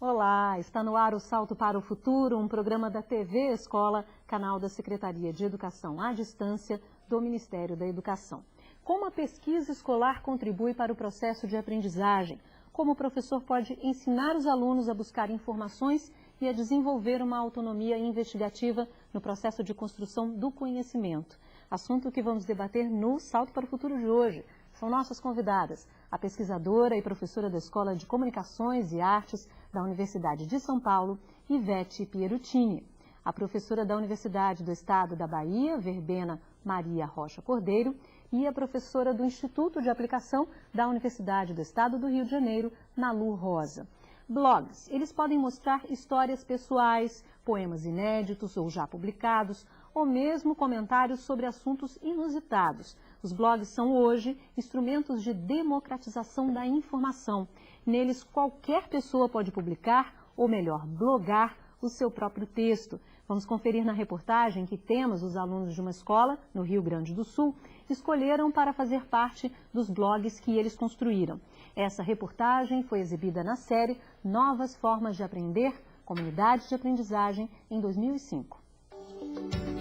Olá, está no ar o Salto para o Futuro, um programa da TV Escola, canal da Secretaria de Educação à Distância do Ministério da Educação. Como a pesquisa escolar contribui para o processo de aprendizagem? Como o professor pode ensinar os alunos a buscar informações e a desenvolver uma autonomia investigativa no processo de construção do conhecimento? Assunto que vamos debater no Salto para o Futuro de hoje. São nossas convidadas, a pesquisadora e professora da Escola de Comunicações e Artes da Universidade de São Paulo, Ivete Pieruttini, a professora da Universidade do Estado da Bahia, Verbena Maria Rocha Cordeiro, e a professora do Instituto de Aplicação da Universidade do Estado do Rio de Janeiro, Nalu Rosa. Blogs, eles podem mostrar histórias pessoais, poemas inéditos ou já publicados, ou mesmo comentários sobre assuntos inusitados. Os blogs são hoje instrumentos de democratização da informação. Neles, qualquer pessoa pode publicar, ou melhor, blogar, o seu próprio texto. Vamos conferir na reportagem que temas os alunos de uma escola, no Rio Grande do Sul, escolheram para fazer parte dos blogs que eles construíram. Essa reportagem foi exibida na série Novas Formas de Aprender, Comunidade de Aprendizagem, em 2005.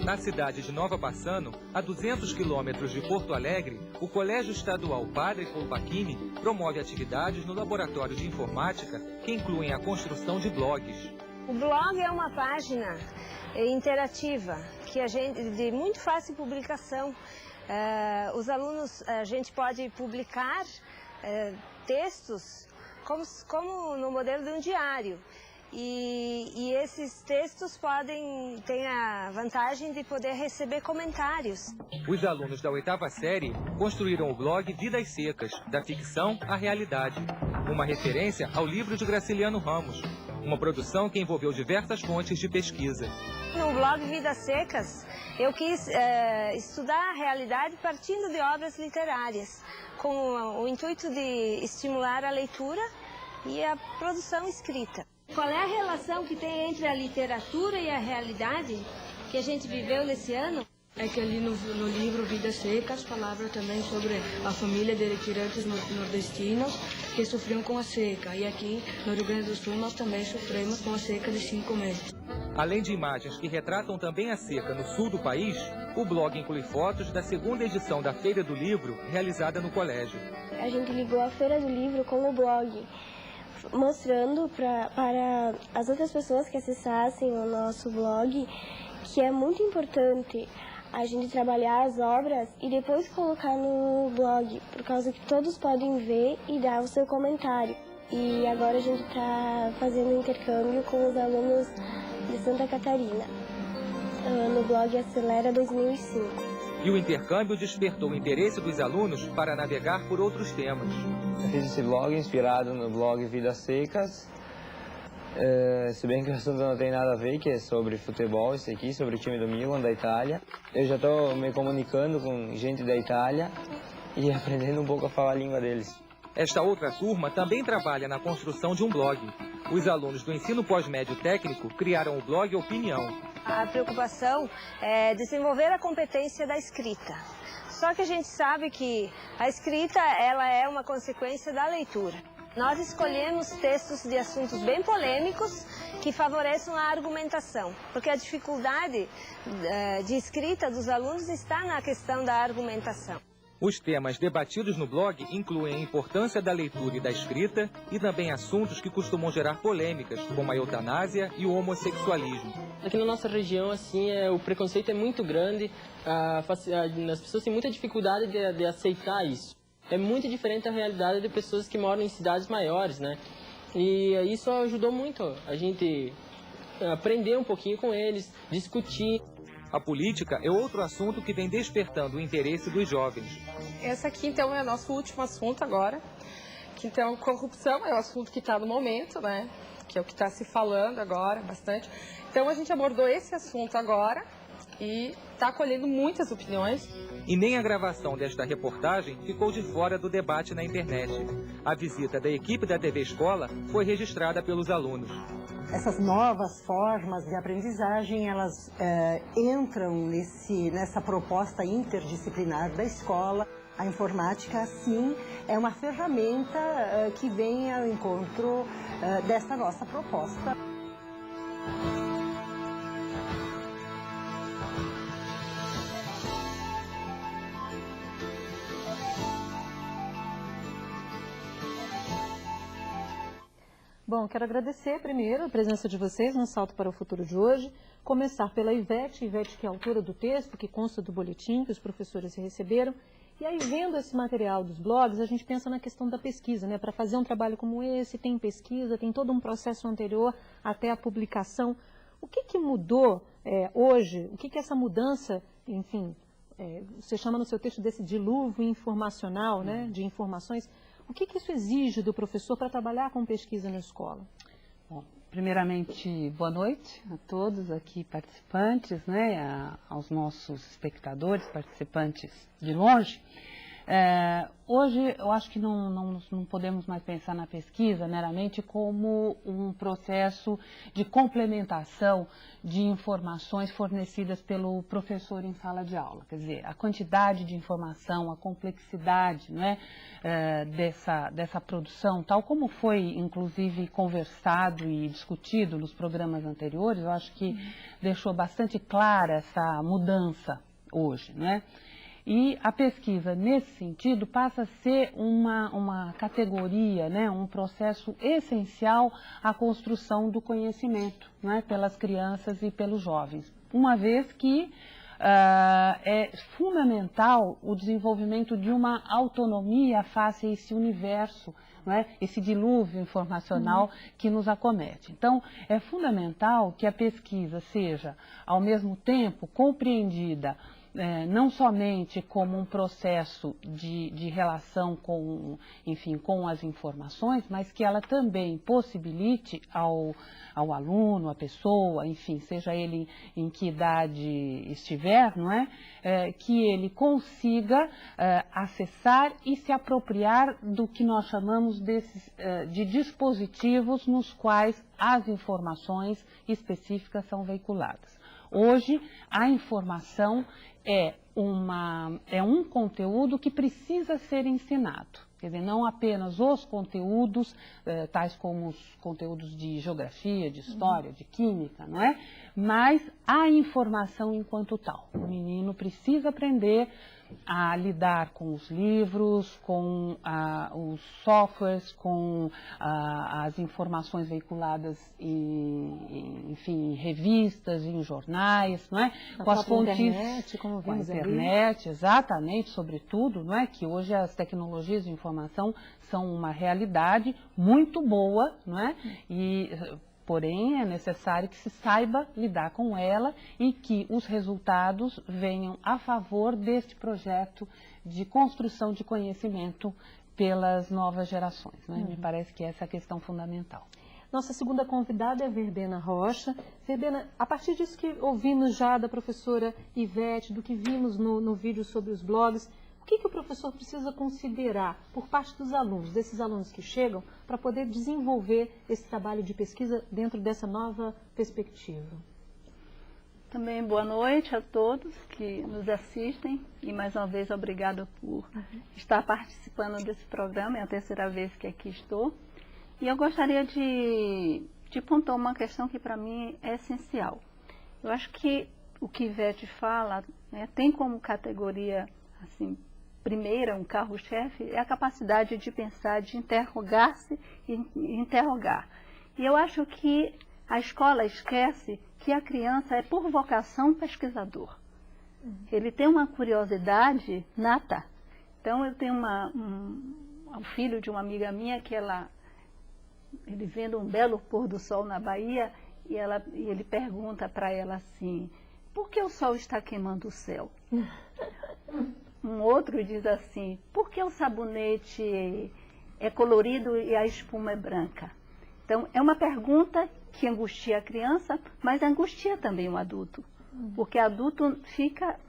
Na cidade de Nova Bassano, a 200 quilômetros de Porto Alegre, o Colégio Estadual Padre Colpachini promove atividades no laboratório de informática que incluem a construção de blogs. O blog é uma página interativa que de muito fácil publicação. Os alunos, a gente pode publicar textos como no modelo de um diário. E esses textos têm a vantagem de poder receber comentários. Os alunos da 8ª série construíram o blog Vidas Secas, da ficção à realidade, uma referência ao livro de Graciliano Ramos, uma produção que envolveu diversas fontes de pesquisa. No blog Vidas Secas, eu quis estudar a realidade partindo de obras literárias, com o intuito de estimular a leitura e a produção escrita. Qual é a relação que tem entre a literatura e a realidade que a gente viveu nesse ano? É que ali no livro Vidas Secas falava também sobre a família de retirantes nordestinos que sofriam com a seca. E aqui no Rio Grande do Sul nós também sofremos com a seca de 5 meses. Além de imagens que retratam também a seca no sul do país, o blog inclui fotos da 2ª edição da Feira do Livro, realizada no colégio. A gente ligou a Feira do Livro com o blog, mostrando para as outras pessoas que acessassem o nosso blog que é muito importante a gente trabalhar as obras e depois colocar no blog, por causa que todos podem ver e dar o seu comentário. E agora a gente está fazendo um intercâmbio com os alunos de Santa Catarina, no blog Acelera 2005. E o intercâmbio despertou o interesse dos alunos para navegar por outros temas. Eu fiz esse blog inspirado no blog Vidas Secas, se bem que o assunto não tem nada a ver, que é sobre futebol, isso aqui, sobre o time do Milan, da Itália. Eu já estou me comunicando com gente da Itália e aprendendo um pouco a falar a língua deles. Esta outra turma também trabalha na construção de um blog. Os alunos do ensino pós-médio técnico criaram o blog Opinião. A preocupação é desenvolver a competência da escrita. Só que a gente sabe que a escrita ela é uma consequência da leitura. Nós escolhemos textos de assuntos bem polêmicos que favoreçam a argumentação, porque a dificuldade de escrita dos alunos está na questão da argumentação. Os temas debatidos no blog incluem a importância da leitura e da escrita e também assuntos que costumam gerar polêmicas, como a eutanásia e o homossexualismo. Aqui na nossa região, assim, o preconceito é muito grande, as pessoas têm muita dificuldade de aceitar isso. É muito diferente da realidade de pessoas que moram em cidades maiores, né? E isso ajudou muito a gente aprender um pouquinho com eles, discutir. A política é outro assunto que vem despertando o interesse dos jovens. Esse aqui, então, é o nosso último assunto agora. Que, então, corrupção é o assunto que está no momento, né? Que é o que está se falando agora bastante. Então, a gente abordou esse assunto agora e está colhendo muitas opiniões. E nem a gravação desta reportagem ficou de fora do debate na internet. A visita da equipe da TV Escola foi registrada pelos alunos. Essas novas formas de aprendizagem, elas entram nessa proposta interdisciplinar da escola. A informática, sim, é uma ferramenta que vem ao encontro dessa nossa proposta. Bom, quero agradecer primeiro a presença de vocês no Salto para o Futuro de hoje. Começar pela Ivete, que é a autora do texto, que consta do boletim que os professores receberam. E aí, vendo esse material dos blogs, a gente pensa na questão da pesquisa, né? Para fazer um trabalho como esse, tem pesquisa, tem todo um processo anterior até a publicação. O que mudou hoje? O que essa mudança, enfim, você chama no seu texto desse dilúvio informacional, né? De informações. O que isso exige do professor para trabalhar com pesquisa na escola? Bom, primeiramente, boa noite a todos aqui participantes, né, aos nossos espectadores, participantes de longe. Hoje, eu acho que não podemos mais pensar na pesquisa meramente como um processo de complementação de informações fornecidas pelo professor em sala de aula. Quer dizer, a quantidade de informação, a complexidade, né, dessa produção, tal como foi, inclusive, conversado e discutido nos programas anteriores, eu acho que deixou bastante clara essa mudança hoje, né? E a pesquisa, nesse sentido, passa a ser uma categoria, né, um processo essencial à construção do conhecimento, né, pelas crianças e pelos jovens. Uma vez que é fundamental o desenvolvimento de uma autonomia face a esse universo, né, esse dilúvio informacional que nos acomete. Então, é fundamental que a pesquisa seja, ao mesmo tempo, compreendida não somente como um processo de relação com, enfim, com as informações, mas que ela também possibilite ao aluno, à pessoa, enfim, seja ele em que idade estiver, não é? Que ele consiga acessar e se apropriar do que nós chamamos de dispositivos nos quais as informações específicas são veiculadas. Hoje, a informação é um conteúdo que precisa ser ensinado. Quer dizer, não apenas os conteúdos, tais como os conteúdos de geografia, de história, de química, não é? Mas a informação enquanto tal. O menino precisa aprender a lidar com os livros, com os softwares, com as informações veiculadas em revistas, em jornais, não é? Com as fontes, internet, como vimos com a internet, exatamente, sobretudo, não é? Que hoje as tecnologias de informação são uma realidade muito boa, não é? Porém, é necessário que se saiba lidar com ela e que os resultados venham a favor deste projeto de construção de conhecimento pelas novas gerações, né? Me parece que essa é a questão fundamental. Nossa segunda convidada é a Verbena Rocha. Verbena, a partir disso que ouvimos já da professora Ivete, do que vimos no vídeo sobre os blogs, o que o professor precisa considerar por parte dos alunos, desses alunos que chegam, para poder desenvolver esse trabalho de pesquisa dentro dessa nova perspectiva? Também boa noite a todos que nos assistem e mais uma vez obrigada por estar participando desse programa, é a terceira vez que aqui estou. E eu gostaria de pontuar uma questão que para mim é essencial. Eu acho que o que Ivete fala, né, tem como categoria, assim, primeira, um carro-chefe, é a capacidade de pensar, de interrogar-se e interrogar. E eu acho que a escola esquece que a criança é, por vocação, pesquisador. Ele tem uma curiosidade nata. Então, eu tenho um filho de uma amiga minha que ele vendo um belo pôr do sol na Bahia e ele pergunta para ela assim, por que o sol está queimando o céu? Um outro diz assim, por que o sabonete é colorido e a espuma é branca? Então, é uma pergunta que angustia a criança, mas angustia também o adulto. Porque o adulto fica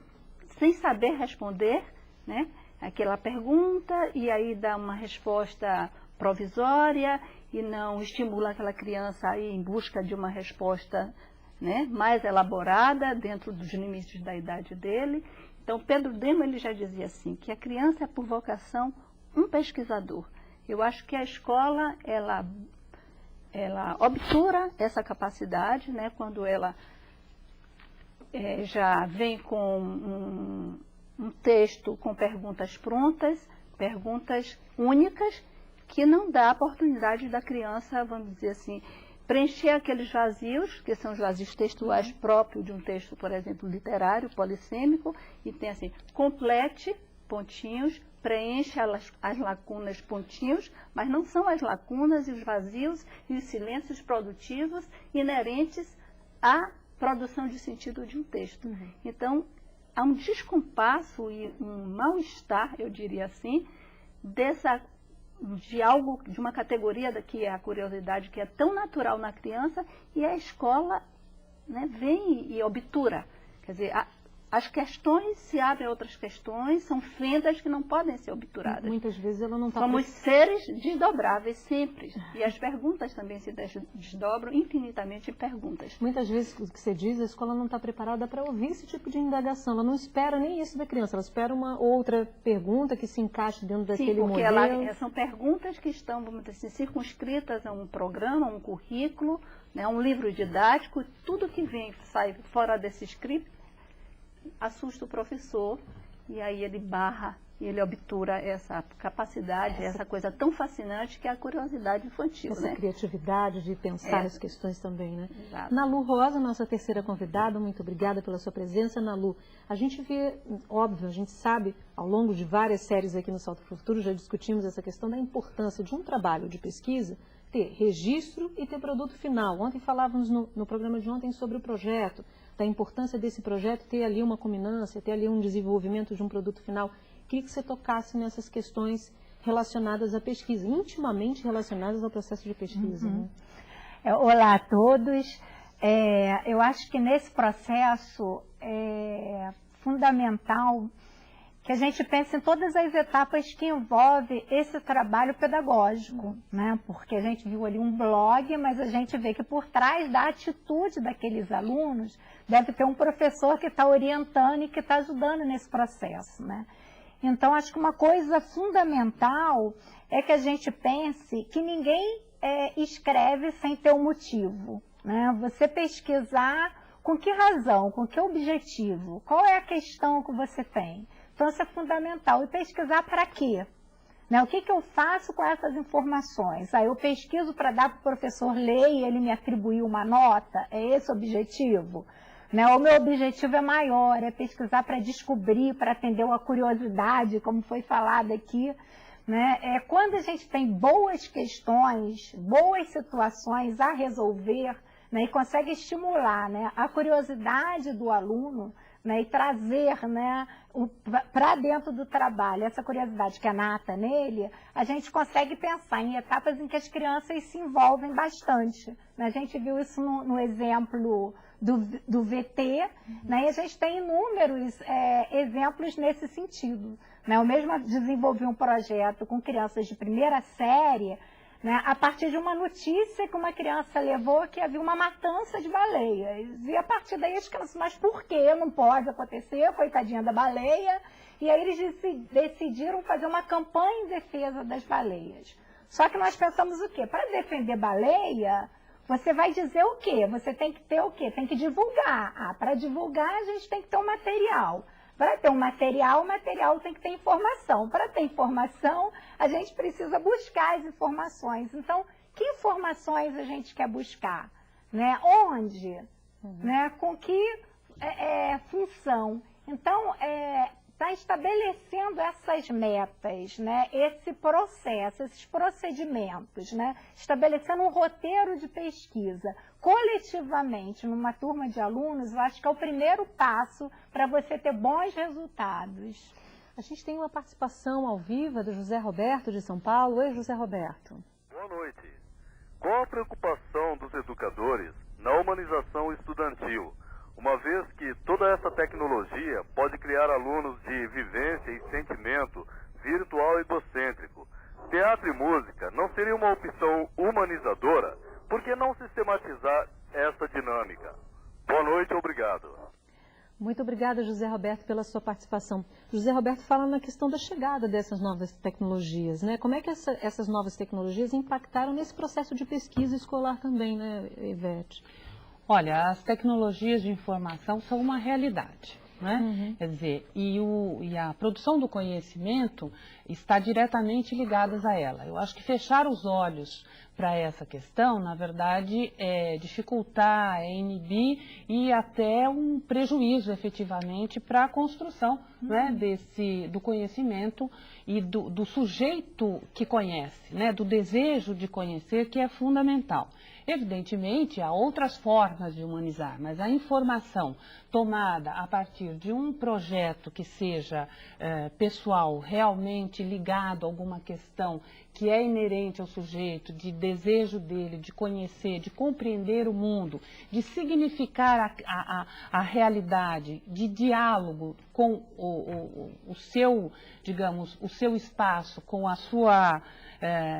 sem saber responder, né, aquela pergunta e aí dá uma resposta provisória e não estimula aquela criança a ir em busca de uma resposta, né, mais elaborada dentro dos limites da idade dele. Então, Pedro Demo, ele já dizia assim, que a criança é por vocação um pesquisador. Eu acho que a escola, ela obtura essa capacidade, né, quando ela já vem com um texto com perguntas prontas, perguntas únicas, que não dá a oportunidade da criança, vamos dizer assim, preencher aqueles vazios, que são os vazios textuais próprios de um texto, por exemplo, literário, polissêmico, e tem assim, complete, pontinhos, preenche as lacunas, pontinhos, mas não são as lacunas e os vazios e os silêncios produtivos inerentes à produção de sentido de um texto. Então, há um descompasso e um mal-estar, eu diria assim, de algo, de uma categoria que é a curiosidade, que é tão natural na criança, e a escola, né, vem e obtura. Quer dizer, as questões se abrem a outras questões, são fendas que não podem ser obturadas. Muitas vezes ela não está... Somos seres desdobráveis sempre. E as perguntas também se desdobram infinitamente em perguntas. Muitas vezes, o que você diz, a escola não está preparada para ouvir esse tipo de indagação. Ela não espera nem isso da criança, ela espera uma outra pergunta que se encaixe dentro daquele modelo. Sim, porque são perguntas que estão, vamos dizer assim, circunscritas a um programa, a um currículo, né, a um livro didático. Tudo que sai fora desse script assusta o professor, e aí ele barra e ele obtura essa capacidade, essa coisa tão fascinante que é a curiosidade infantil. Essa criatividade de pensar as questões também, né? Exato. Nalu Rosa, nossa terceira convidada, muito obrigada pela sua presença. Nalu, a gente vê, óbvio, a gente sabe, ao longo de várias séries aqui no Salto para o Futuro, já discutimos essa questão da importância de um trabalho de pesquisa ter registro e ter produto final. Ontem falávamos no programa de ontem sobre o projeto, da importância desse projeto ter ali uma culminância, ter ali um desenvolvimento de um produto final. Queria que você tocasse nessas questões relacionadas à pesquisa, intimamente relacionadas ao processo de pesquisa. Né? Olá a todos. Eu acho que nesse processo é fundamental que a gente pense em todas as etapas que envolvem esse trabalho pedagógico, né? Porque a gente viu ali um blog, mas a gente vê que por trás da atitude daqueles alunos deve ter um professor que está orientando e que está ajudando nesse processo, né? Então, acho que uma coisa fundamental é que a gente pense que ninguém escreve sem ter um motivo, né? Você pesquisar com que razão, com que objetivo, qual é a questão que você tem. Então, isso é fundamental. E pesquisar para quê? Né? O que eu faço com essas informações? Eu pesquiso para dar para o professor ler e ele me atribuir uma nota? É esse o objetivo? Né? O meu objetivo é maior, é pesquisar para descobrir, para atender uma curiosidade, como foi falado aqui. Né? Quando a gente tem boas questões, boas situações a resolver, né? E consegue estimular, né, a curiosidade do aluno, né, e trazer, né, para dentro do trabalho essa curiosidade que é nata nele, a gente consegue pensar em etapas em que as crianças se envolvem bastante. Né? A gente viu isso no exemplo do VT, né? E a gente tem inúmeros exemplos nesse sentido. Né? Eu mesma desenvolvi um projeto com crianças de primeira série, né, a partir de uma notícia que uma criança levou que havia uma matança de baleias. E a partir daí as crianças, mas por que não pode acontecer, coitadinha da baleia? E aí eles decidiram fazer uma campanha em defesa das baleias. Só que nós pensamos o quê? Para defender baleia, você vai dizer o quê? Você tem que ter o quê? Tem que divulgar. Para divulgar a gente tem que ter um material. Para ter um material, o material tem que ter informação. Para ter informação, a gente precisa buscar as informações. Então, que informações a gente quer buscar? Né? Onde? Né? Com que função? Então, está estabelecendo essas metas, né? Esse processo, esses procedimentos, né? Estabelecendo um roteiro de pesquisa. Coletivamente, numa turma de alunos, eu acho que é o primeiro passo para você ter bons resultados. A gente tem uma participação ao vivo do José Roberto de São Paulo. Oi, José Roberto. Boa noite. Qual a preocupação dos educadores na humanização estudantil, uma vez que toda essa tecnologia pode criar alunos de vivência e sentimento virtual e egocêntrico? Teatro e música não seria uma opção humanizadora? Por que não sistematizar essa dinâmica? Boa noite, obrigado. Muito obrigada, José Roberto, pela sua participação. José Roberto fala na questão da chegada dessas novas tecnologias, né? Como é que essas novas tecnologias impactaram nesse processo de pesquisa escolar também, né, Ivete? Olha, as tecnologias de informação são uma realidade, né? Quer dizer, e a produção do conhecimento está diretamente ligada a ela. Eu acho que fechar os olhos para essa questão, na verdade, é dificultar, é inibir e até um prejuízo, efetivamente, para a construção, né, do conhecimento e do sujeito que conhece, né, do desejo de conhecer, que é fundamental. Evidentemente, há outras formas de humanizar, mas a informação tomada a partir de um projeto que seja pessoal, realmente ligado a alguma questão que é inerente ao sujeito, de desejo dele, de conhecer, de compreender o mundo, de significar a realidade, de diálogo com o seu, digamos, o seu espaço, com a sua,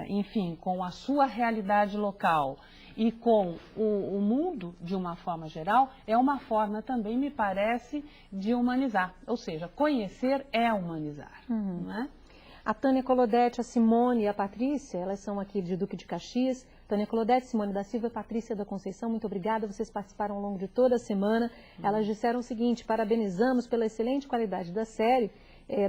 enfim, com a sua realidade local e com o mundo de uma forma geral, é uma forma também, me parece, de humanizar. Ou seja, conhecer é humanizar, não é? A Tânia Colodete, a Simone e a Patrícia, elas são aqui de Duque de Caxias. Tânia Colodete, Simone da Silva e Patrícia da Conceição, muito obrigada. Vocês participaram ao longo de toda a semana. Elas disseram o seguinte: parabenizamos pela excelente qualidade da série.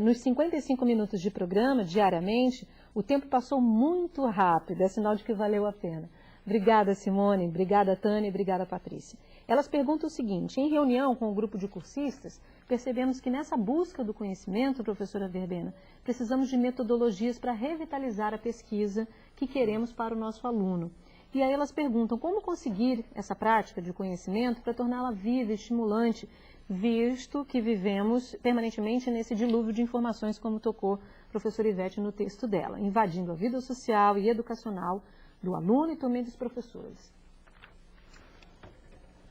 Nos 55 minutos de programa, diariamente, o tempo passou muito rápido. É sinal de que valeu a pena. Obrigada, Simone. Obrigada, Tânia. Obrigada, Patrícia. Elas perguntam o seguinte: em reunião com o grupo de cursistas, percebemos que nessa busca do conhecimento, professora Verbena, precisamos de metodologias para revitalizar a pesquisa que queremos para o nosso aluno. E aí elas perguntam como conseguir essa prática de conhecimento para torná-la viva e estimulante, visto que vivemos permanentemente nesse dilúvio de informações, como tocou a professora Ivete no texto dela, invadindo a vida social e educacional do aluno e também dos professores.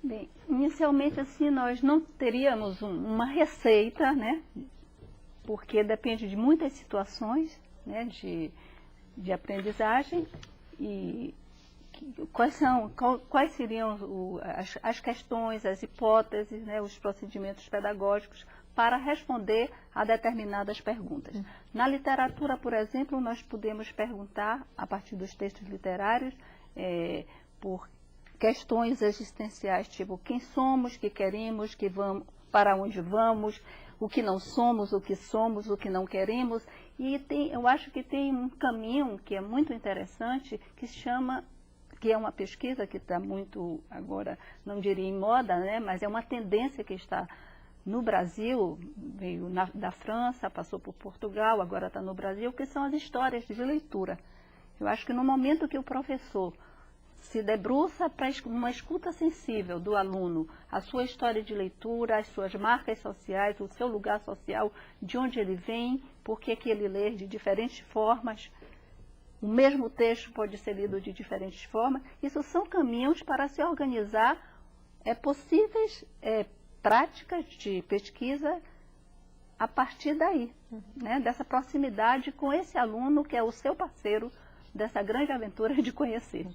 Bem, inicialmente assim nós não teríamos uma receita, né? Porque depende de muitas situações, né? De aprendizagem e quais seriam as questões, as hipóteses, né? Os procedimentos pedagógicos para responder a determinadas perguntas. Na literatura, por exemplo, nós podemos perguntar, a partir dos textos literários, por questões existenciais, tipo quem somos, que queremos, que vamos, para onde vamos, o que não somos, o que não queremos. E eu acho que tem um caminho que é muito interessante, que se chama, que é uma pesquisa que está muito, agora, não diria em moda, né, mas é uma tendência que está no Brasil, veio da França, passou por Portugal, agora está no Brasil, que são as histórias de leitura. Eu acho que no momento que o professor se debruça para uma escuta sensível do aluno, a sua história de leitura, as suas marcas sociais, o seu lugar social, de onde ele vem, por que ele lê de diferentes formas, o mesmo texto pode ser lido de diferentes formas, isso são caminhos para se organizar possíveis práticas de pesquisa a partir daí, né, dessa proximidade com esse aluno que é o seu parceiro dessa grande aventura de conhecer.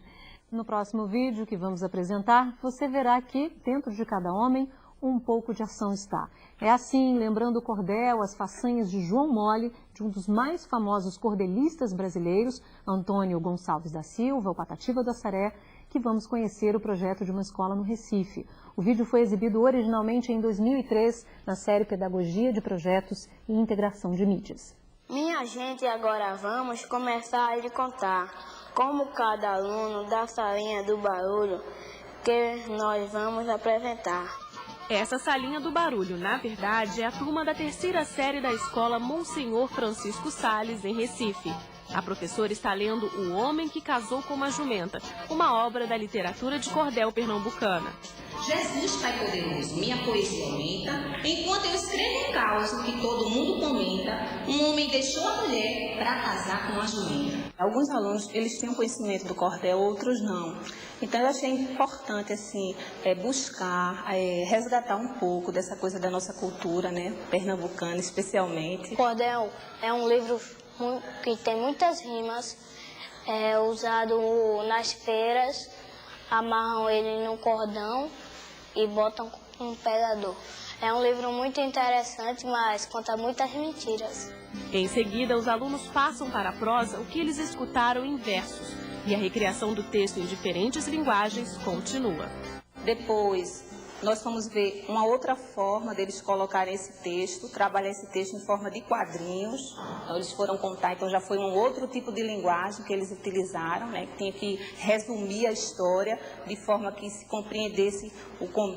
No próximo vídeo que vamos apresentar, você verá que, dentro de cada homem, um pouco de ação está. É assim, lembrando o cordel, as façanhas de João Mole, de um dos mais famosos cordelistas brasileiros, Antônio Gonçalves da Silva, o Patativa do Assaré, que vamos conhecer o projeto de uma escola no Recife. O vídeo foi exibido originalmente em 2003, na série Pedagogia de Projetos e Integração de Mídias. Minha gente, agora vamos começar a lhe contar como cada aluno da salinha do barulho que nós vamos apresentar. Essa salinha do barulho, na verdade, é a turma da 3ª série da escola Monsenhor Francisco Salles, em Recife. A professora está lendo O Homem que Casou com uma Jumenta, uma obra da literatura de cordel pernambucana. Jesus, Pai poderoso, minha poesia aumenta, enquanto eu escrevo um caos que todo mundo comenta, um homem deixou a mulher para casar com uma jumenta. Alguns alunos, eles têm um conhecimento do cordel, outros não. Então eu achei importante, assim, buscar, resgatar um pouco dessa coisa da nossa cultura, né, pernambucana especialmente. Cordel é um livro que tem muitas rimas, usado nas feiras, amarram ele no cordão e botam um pegador. É um livro muito interessante, mas conta muitas mentiras. Em seguida, os alunos passam para a prosa o que eles escutaram em versos. E a recriação do texto em diferentes linguagens continua. Depois, nós vamos ver uma outra forma deles colocarem esse texto, trabalhar esse texto em forma de quadrinhos. Então, eles foram contar, então já foi um outro tipo de linguagem que eles utilizaram, né, que tinha que resumir a história de forma que se compreendesse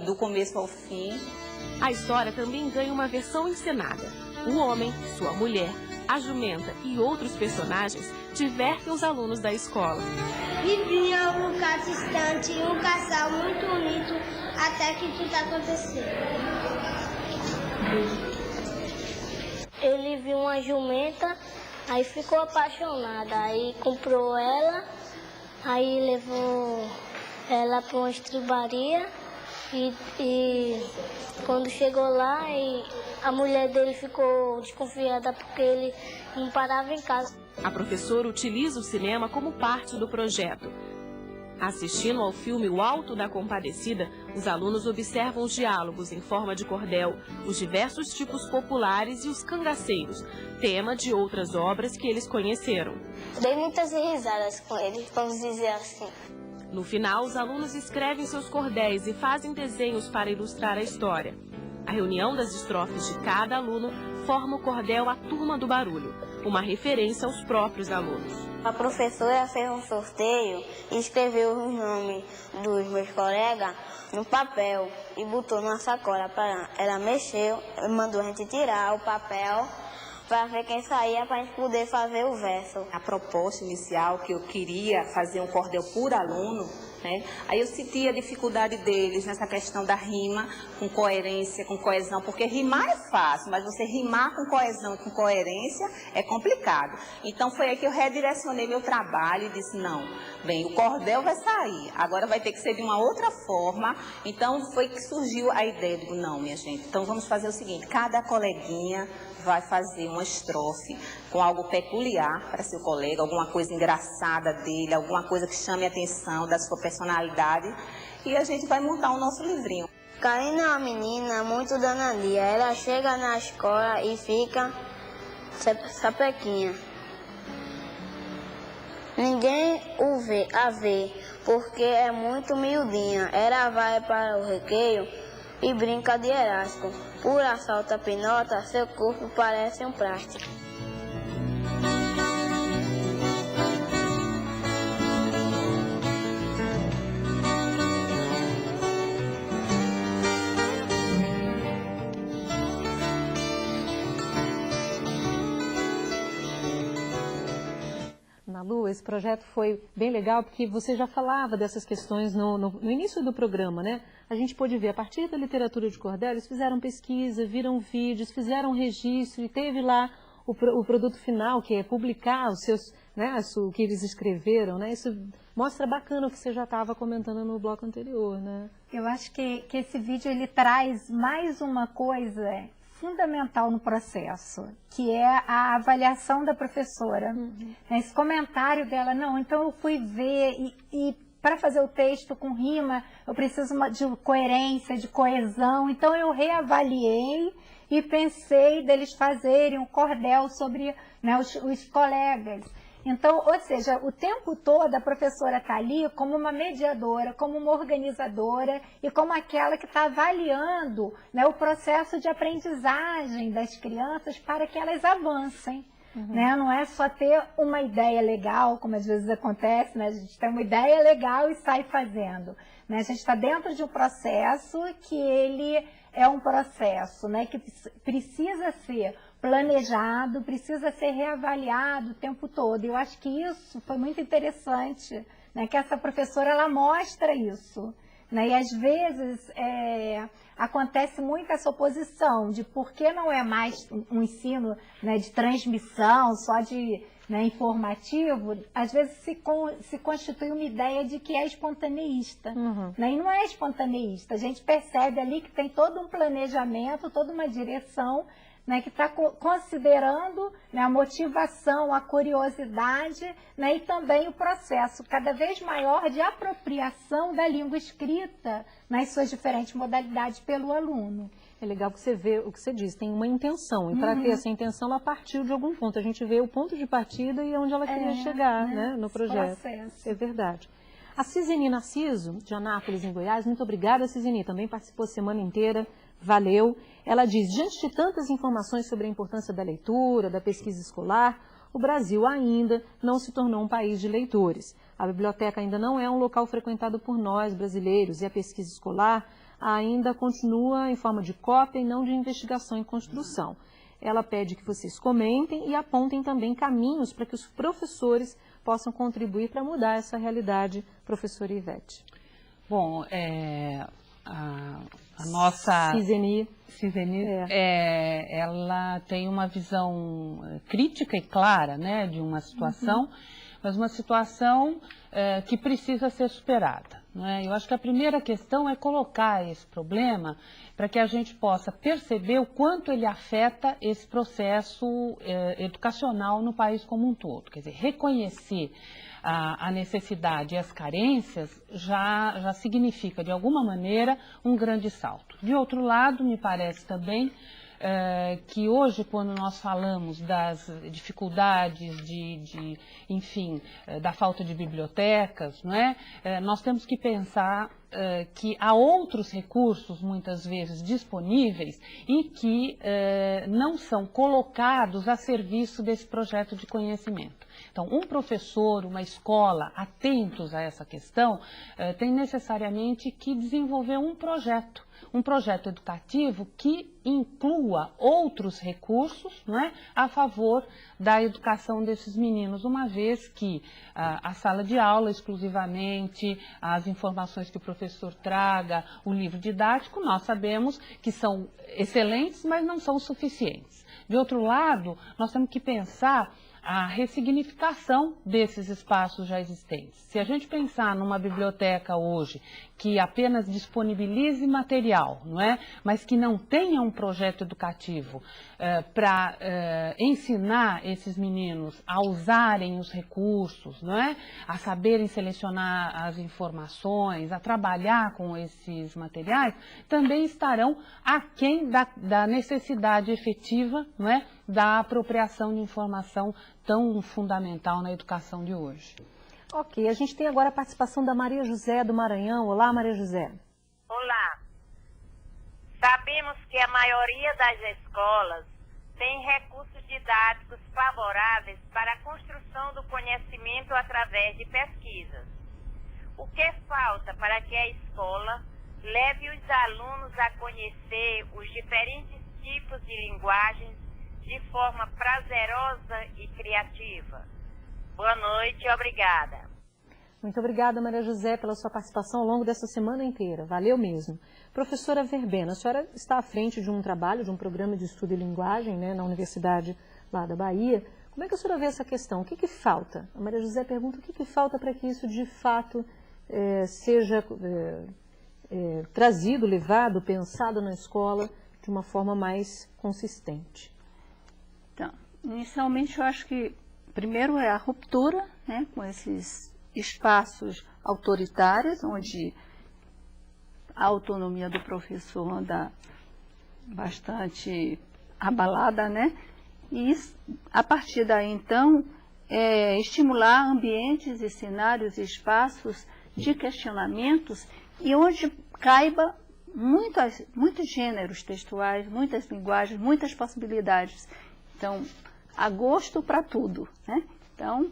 do começo ao fim. A história também ganha uma versão encenada. O homem, sua mulher, a jumenta e outros personagens divertem os alunos da escola. Vivia um lugar distante e um casal muito bonito até que tudo aconteceu. Ele viu uma jumenta, aí ficou apaixonado, aí comprou ela, aí levou ela para uma estribaria e quando chegou lá, a mulher dele ficou desconfiada porque ele não parava em casa. A professora utiliza o cinema como parte do projeto. Assistindo ao filme O Alto da Compadecida, os alunos observam os diálogos em forma de cordel, os diversos tipos populares e os cangaceiros, tema de outras obras que eles conheceram. Dei muitas risadas com ele, vamos dizer assim. No final, os alunos escrevem seus cordéis e fazem desenhos para ilustrar a história. A reunião das estrofes de cada aluno forma o cordel A Turma do Barulho, uma referência aos próprios alunos. A professora fez um sorteio e escreveu os nomes dos meus colegas no papel e botou numa sacola. Ela mexeu, mandou a gente tirar o papel para ver quem saía para a gente poder fazer o verso. A proposta inicial que eu queria fazer um cordel por aluno, né? Aí eu senti a dificuldade deles nessa questão da rima, com coerência, com coesão, porque rimar é fácil, mas você rimar com coesão e com coerência é complicado. Então foi aí que eu redirecionei meu trabalho e disse, não, bem, o cordel vai sair, agora vai ter que ser de uma outra forma. Então foi que surgiu a ideia, digo, não, minha gente, então vamos fazer o seguinte, cada coleguinha vai fazer uma estrofe com algo peculiar para seu colega, alguma coisa engraçada dele, alguma coisa que chame a atenção da sua personalidade, e a gente vai montar o nosso livrinho. Karina é uma menina muito danadinha, ela chega na escola e fica sapequinha. Ninguém a vê, porque é muito miudinha. Ela vai para o recreio e brinca de elástico. Por assalto a pinota, seu corpo parece um plástico. Lu, esse projeto foi bem legal porque você já falava dessas questões no início do programa, né? A gente pôde ver, a partir da literatura de cordel, eles fizeram pesquisa, viram vídeos, fizeram registro e teve lá o produto final, que é publicar os seus, né, o que eles escreveram, né? Isso mostra bacana o que você já estava comentando no bloco anterior, né? Eu acho que esse vídeo ele traz mais uma coisa fundamental no processo, que é a avaliação da professora. Esse comentário dela, não, então eu fui ver e para fazer o texto com rima, eu preciso de coerência, de coesão, então eu reavaliei e pensei deles fazerem um cordel sobre, né, os colegas. Então, ou seja, o tempo todo a professora está ali como uma mediadora, como uma organizadora e como aquela que está avaliando, né, o processo de aprendizagem das crianças para que elas avancem. Né? Não é só ter uma ideia legal, como às vezes acontece, né? A gente tem uma ideia legal e sai fazendo. Né? A gente está dentro de um processo que ele é um processo, né, que precisa ser planejado, precisa ser reavaliado o tempo todo. E eu acho que isso foi muito interessante, né, que essa professora ela mostra isso. Né, e às vezes acontece muito essa oposição de por que não é mais um ensino, né, de transmissão, só de, né, informativo, às vezes se constitui uma ideia de que é espontaneísta. Né, e não é espontaneísta, a gente percebe ali que tem todo um planejamento, toda uma direção, né, que está considerando, né, a motivação, a curiosidade, né, e também o processo cada vez maior de apropriação da língua escrita nas suas diferentes modalidades pelo aluno. É legal que você vê o que você diz, tem uma intenção, e para ter essa intenção ela partiu de algum ponto. A gente vê o ponto de partida e onde ela queria chegar, né, no projeto. Processo. É verdade. A Ciseni Narciso, de Anápolis, em Goiás, muito obrigada, Ciseni, também participou a semana inteira, valeu. Ela diz, diante de tantas informações sobre a importância da leitura, da pesquisa escolar, o Brasil ainda não se tornou um país de leitores. A biblioteca ainda não é um local frequentado por nós, brasileiros, e a pesquisa escolar ainda continua em forma de cópia e não de investigação e construção. Ela pede que vocês comentem e apontem também caminhos para que os professores possam contribuir para mudar essa realidade, professora Ivete. Bom, a nossa Ciseni, ela tem uma visão crítica e clara, né, de uma situação, mas uma situação que precisa ser superada. Eu acho que a primeira questão é colocar esse problema para que a gente possa perceber o quanto ele afeta esse processo educacional no país como um todo. Quer dizer, reconhecer a necessidade e as carências já significa, de alguma maneira, um grande salto. De outro lado, me parece também que hoje, quando nós falamos das dificuldades enfim, da falta de bibliotecas, não é? Nós temos que pensar que há outros recursos, muitas vezes, disponíveis e que não são colocados a serviço desse projeto de conhecimento. Então, um professor, uma escola, atentos a essa questão, tem necessariamente que desenvolver um projeto educativo que inclua outros recursos, não é, a favor da educação desses meninos, uma vez que a sala de aula exclusivamente, as informações que o professor traga, o livro didático, nós sabemos que são excelentes, mas não são suficientes. De outro lado, nós temos que pensar a ressignificação desses espaços já existentes. Se a gente pensar numa biblioteca hoje que apenas disponibilize material, não é? Mas que não tenha um projeto educativo para ensinar esses meninos a usarem os recursos, não é? A saberem selecionar as informações, a trabalhar com esses materiais, também estarão aquém da necessidade efetiva, não é? Da apropriação de informação tão fundamental na educação de hoje. Ok, a gente tem agora a participação da Maria José do Maranhão. Olá, Maria José. Olá. Sabemos que a maioria das escolas tem recursos didáticos favoráveis para a construção do conhecimento através de pesquisas. O que falta para que a escola leve os alunos a conhecer os diferentes tipos de linguagens de forma prazerosa e criativa? Boa noite e obrigada. Muito obrigada, Maria José, pela sua participação ao longo dessa semana inteira. Valeu mesmo. Professora Verbena, a senhora está à frente de um trabalho, de um programa de estudo e linguagem, né, na Universidade lá da Bahia. Como é que a senhora vê essa questão? O que falta? A Maria José pergunta o que falta para que isso de fato seja trazido, levado, pensado na escola de uma forma mais consistente. Então, inicialmente eu acho que primeiro é a ruptura, né, com esses espaços autoritários, onde a autonomia do professor anda bastante abalada, né? E a partir daí, então, estimular ambientes e cenários e espaços de questionamentos e onde caiba muitos gêneros textuais, muitas linguagens, muitas possibilidades. Então, há gosto para tudo, né? Então,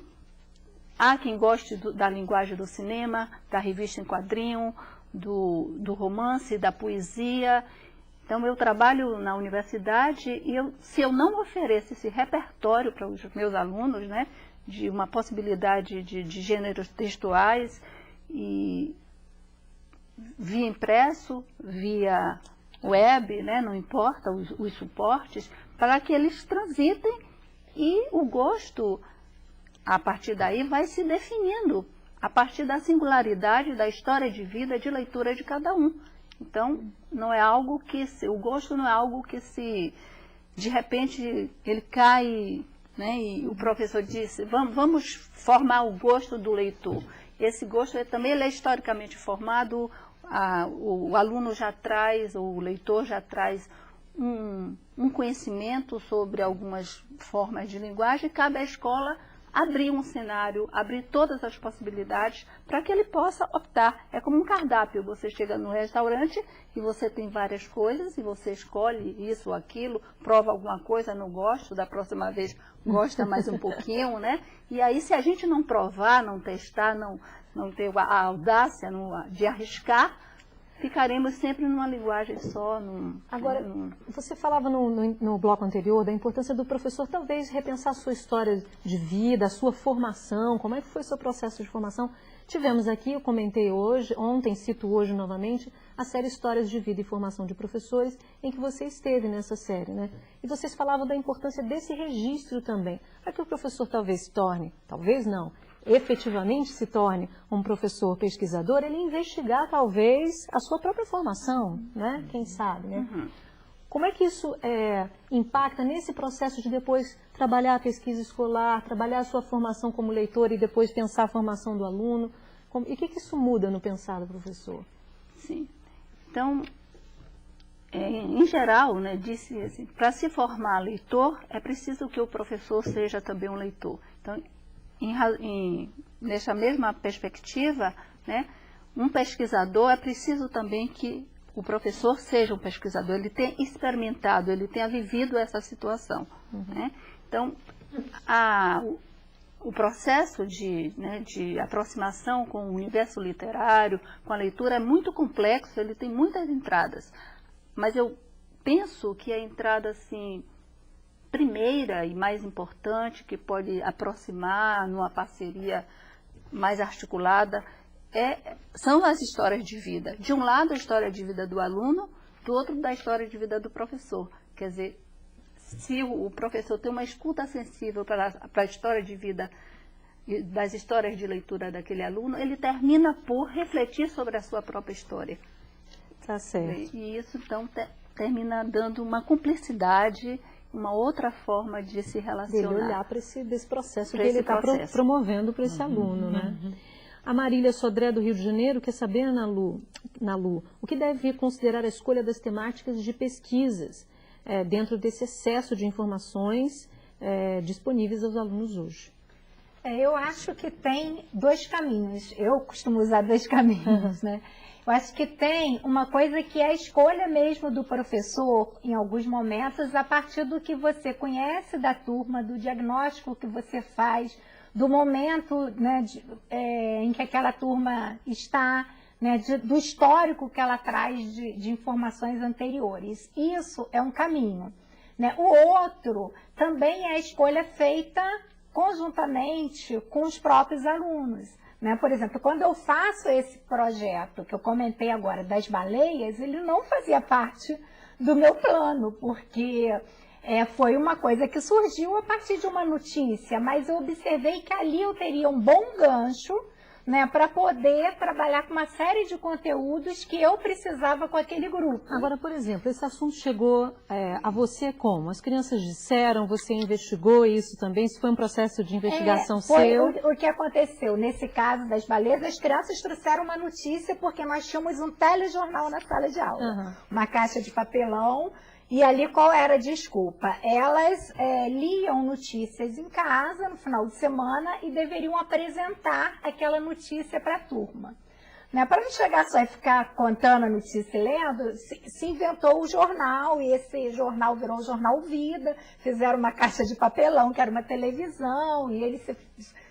há quem goste da linguagem do cinema, da revista em quadrinho, do romance, da poesia. Então, eu trabalho na universidade e se eu não ofereço esse repertório para os meus alunos, né, de uma possibilidade de gêneros textuais, e via impresso, via web, né, não importa os suportes, para que eles transitem e o gosto, a partir daí, vai se definindo a partir da singularidade da história de vida, de leitura de cada um. Então, não é algo que o gosto não é algo que se de repente ele cai, né, e o professor disse, vamos formar o gosto do leitor. Esse gosto também ele é historicamente formado, o aluno já traz, ou o leitor já traz um conhecimento sobre algumas formas de linguagem, cabe à escola abrir um cenário, abrir todas as possibilidades para que ele possa optar. É como um cardápio, você chega no restaurante e você tem várias coisas e você escolhe isso ou aquilo, prova alguma coisa, não gosto, da próxima vez gosta mais um pouquinho, né? E aí se a gente não provar, não testar, não ter a audácia de arriscar, ficaremos sempre numa linguagem só. Agora, você falava no bloco anterior da importância do professor talvez repensar a sua história de vida, a sua formação, como é que foi o seu processo de formação. Tivemos aqui, eu comentei ontem, cito hoje novamente, a série Histórias de Vida e Formação de Professores, em que você esteve nessa série, né? E vocês falavam da importância desse registro também, para que o professor talvez efetivamente se torne um professor pesquisador, ele investigar talvez a sua própria formação, né? Quem sabe, né? Uhum. Como é que isso impacta nesse processo de depois trabalhar a pesquisa escolar, trabalhar a sua formação como leitor e depois pensar a formação do aluno? E o que isso muda no pensar do professor? Sim. Então, em geral, né, disse assim, para se formar leitor, é preciso que o professor seja também um leitor. Então, nessa mesma perspectiva, né, um pesquisador, é preciso também que o professor seja um pesquisador, ele tenha experimentado, ele tenha vivido essa situação. Uhum. Né? Então, o processo de aproximação com o universo literário, com a leitura, é muito complexo, ele tem muitas entradas. Mas eu penso que a entrada, assim, primeira e mais importante, que pode aproximar numa parceria mais articulada, são as histórias de vida. De um lado, a história de vida do aluno, do outro, da história de vida do professor. Quer dizer, se o professor tem uma escuta sensível para a história de vida, das histórias de leitura daquele aluno, ele termina por refletir sobre a sua própria história. Tá certo. E isso, então, termina dando uma cumplicidade, uma outra forma de se relacionar. Dele olhar para desse processo que ele está promovendo para esse aluno, né? A Marília Sodré, do Rio de Janeiro, quer saber, Nalu, o que deve considerar a escolha das temáticas de pesquisas dentro desse excesso de informações disponíveis aos alunos hoje? Eu acho que tem dois caminhos. Eu costumo usar dois caminhos, né? Eu acho que tem uma coisa que é a escolha mesmo do professor, em alguns momentos, a partir do que você conhece da turma, do diagnóstico que você faz, do momento, né, em que aquela turma está, né, do histórico que ela traz de informações anteriores. Isso é um caminho, né? O outro também é a escolha feita conjuntamente com os próprios alunos. Né? Por exemplo, quando eu faço esse projeto que eu comentei agora das baleias, ele não fazia parte do meu plano, porque foi uma coisa que surgiu a partir de uma notícia, mas eu observei que ali eu teria um bom gancho, né, para poder trabalhar com uma série de conteúdos que eu precisava com aquele grupo. Agora, por exemplo, esse assunto chegou a você como? As crianças disseram, você investigou isso também? Isso foi um processo de investigação seu? O que aconteceu nesse caso das baleias, as crianças trouxeram uma notícia porque nós tínhamos um telejornal na sala de aula. Uma caixa de papelão. E ali qual era a desculpa? Elas liam notícias em casa no final de semana e deveriam apresentar aquela notícia para a turma. Né? Para não chegar só e ficar contando a notícia e lendo, se inventou o jornal, e esse jornal virou o Jornal Vida, fizeram uma caixa de papelão, que era uma televisão, e eles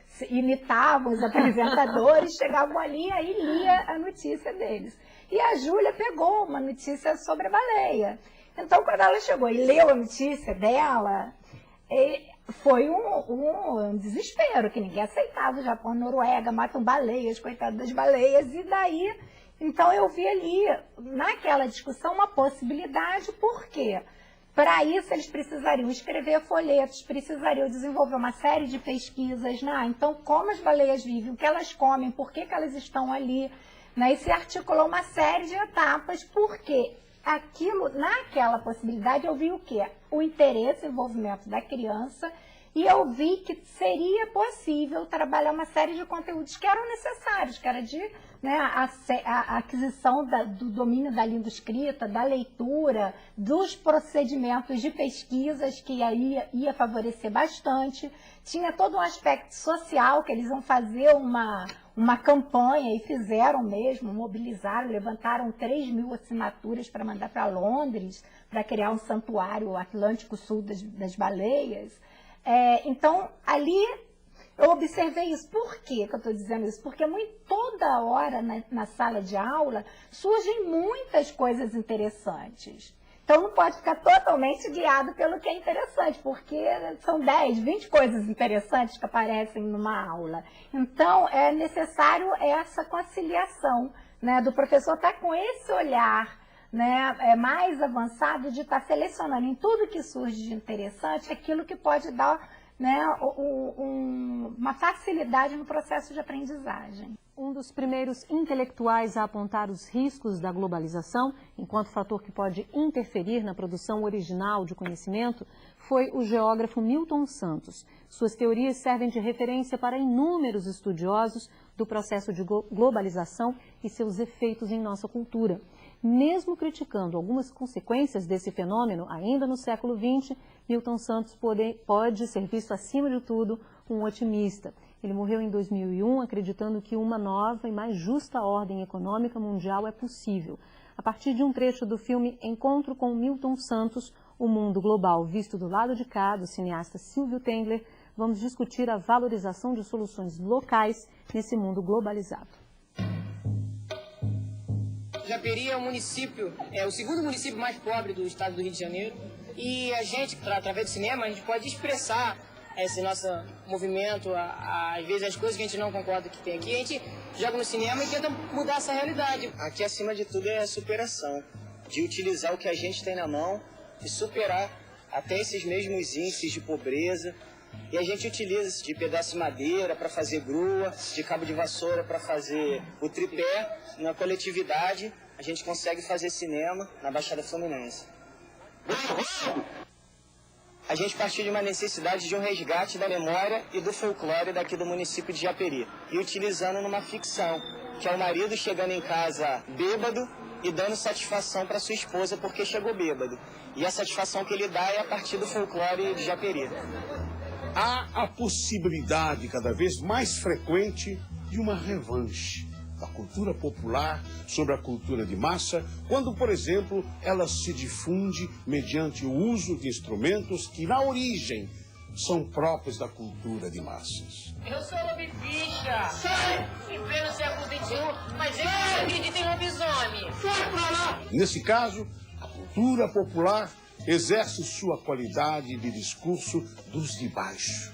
se imitavam os apresentadores, chegavam ali e aí lia a notícia deles. E a Júlia pegou uma notícia sobre a baleia. Então, quando ela chegou e leu a notícia dela, foi um desespero, que ninguém aceitava. O Japão, a Noruega, matam baleias, coitado das baleias. E daí, então eu vi ali, naquela discussão, uma possibilidade. Por quê? Para isso, eles precisariam escrever folhetos, precisariam desenvolver uma série de pesquisas. Né? Então, como as baleias vivem, o que elas comem, por que elas estão ali. Né? E se articulou uma série de etapas, porque aquilo, naquela possibilidade, eu vi o quê? O interesse e envolvimento da criança, e eu vi que seria possível trabalhar uma série de conteúdos que eram necessários, que era de, né, a aquisição do domínio da língua escrita, da leitura, dos procedimentos de pesquisas, que aí ia favorecer bastante. Tinha todo um aspecto social, que eles iam fazer uma campanha, e fizeram mesmo, mobilizaram, levantaram 3.000 assinaturas para mandar para Londres, para criar um santuário Atlântico Sul das baleias. Então, ali eu observei isso. Por que eu estou dizendo isso? Porque toda hora na sala de aula surgem muitas coisas interessantes. Então, não pode ficar totalmente guiado pelo que é interessante, porque são 10, 20 coisas interessantes que aparecem numa aula. Então, é necessário essa conciliação, né, do professor estar com esse olhar, né, mais avançado, de estar selecionando em tudo que surge de interessante aquilo que pode dar, né, uma facilidade no processo de aprendizagem. Um dos primeiros intelectuais a apontar os riscos da globalização, enquanto fator que pode interferir na produção original de conhecimento, foi o geógrafo Milton Santos. Suas teorias servem de referência para inúmeros estudiosos do processo de globalização e seus efeitos em nossa cultura. Mesmo criticando algumas consequências desse fenômeno, ainda no século XX, Milton Santos pode ser visto, acima de tudo, um otimista. Ele morreu em 2001 acreditando que uma nova e mais justa ordem econômica mundial é possível. A partir de um trecho do filme Encontro com Milton Santos, O Mundo Global Visto do Lado de Cá, do cineasta Silvio Tendler, vamos discutir a valorização de soluções locais nesse mundo globalizado. Japeri é o segundo município mais pobre do estado do Rio de Janeiro. E a gente, através do cinema, a gente pode expressar esse nosso movimento, às vezes as coisas que a gente não concorda que tem aqui, a gente joga no cinema e tenta mudar essa realidade. Aqui, acima de tudo, é a superação, de utilizar o que a gente tem na mão e superar até esses mesmos índices de pobreza. E a gente utiliza de pedaço de madeira para fazer grua, de cabo de vassoura para fazer o tripé. Na coletividade, a gente consegue fazer cinema na Baixada Fluminense. A gente partiu de uma necessidade de um resgate da memória e do folclore daqui do município de Japeri. E utilizando numa ficção, que é o marido chegando em casa bêbado e dando satisfação para sua esposa porque chegou bêbado. E a satisfação que ele dá é a partir do folclore de Japeri. Há a possibilidade cada vez mais frequente de uma revanche da cultura popular sobre a cultura de massa, quando, por exemplo, ela se difunde mediante o uso de instrumentos que, na origem, são próprios da cultura de massas. Eu sou lobificha! Sai! Em pleno século XXI, mas eu não acredito em lobisomem! Sai pra lá! Nesse caso, a cultura popular exerce sua qualidade de discurso dos de baixo,